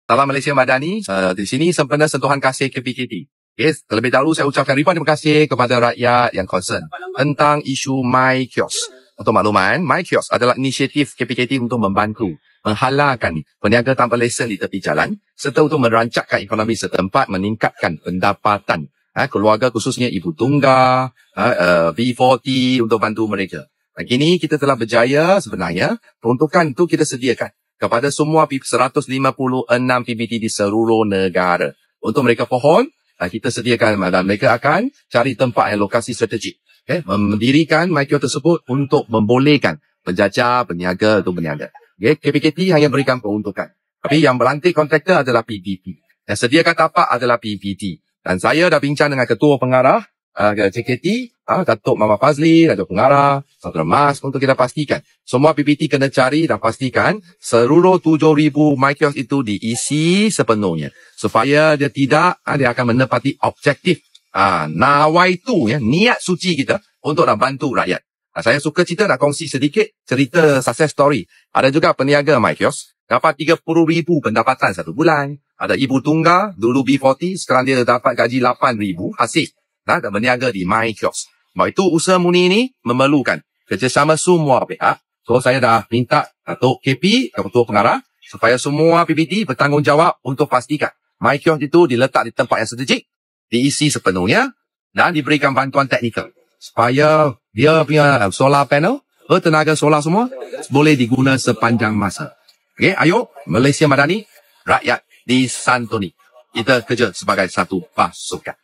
Salam Malaysia Madani. Di sini sempena sentuhan kasih KPKT. Okay, terlebih dahulu saya ucapkan ribuan terima kasih kepada rakyat yang concern tentang isu My Kiosk. Untuk makluman, My Kiosk adalah inisiatif KPKT untuk membantu menghalalkan peniaga tanpa lesen di tepi jalan serta untuk merancakkan ekonomi setempat, meningkatkan pendapatan keluarga khususnya ibu tunggal, B40 untuk bantu mereka. Kini kita telah berjaya sebenarnya peruntukan itu kita sediakan kepada semua 156 PBT di seluruh negara. Untuk mereka pohon, kita sediakan dan mereka akan cari tempat yang lokasi strategik. Mendirikan My Kiosk tersebut untuk membolehkan penjajah, peniaga untuk berniaga. KPKT hanya berikan peruntukan. Tapi yang melantik kontraktor adalah PBT. Yang sediakan tapak adalah PBT. Dan saya dah bincang dengan ketua pengarah JKT, Datuk Mama Fazli, Datuk Pengarah, Saudara Mas untuk kita pastikan semua PPT kena cari dan pastikan seluruh 7,000 My Kiosk itu diisi sepenuhnya supaya dia akan menepati objektif nawaitu niat suci kita untuk nak bantu rakyat. Saya suka nak kongsi sedikit cerita success story. Ada juga peniaga My Kiosk dapat 30,000 pendapatan satu bulan. Ada ibu tunggal dulu B40, sekarang dia dapat gaji 8,000 hasil dan berniaga di My Kiosk. Sebab itu usaha murni ini memerlukan kerjasama semua pihak. So saya dah minta Datuk KP, Ketua Pengarah, supaya semua PBT bertanggungjawab untuk pastikan My Kiosk itu diletak di tempat yang strategik, diisi sepenuhnya dan diberikan bantuan teknikal supaya dia punya solar panel, tenaga solar semua boleh diguna sepanjang masa. Okey, ayo Malaysia Madani, rakyat disantuni. Kita kerja sebagai satu pasukan.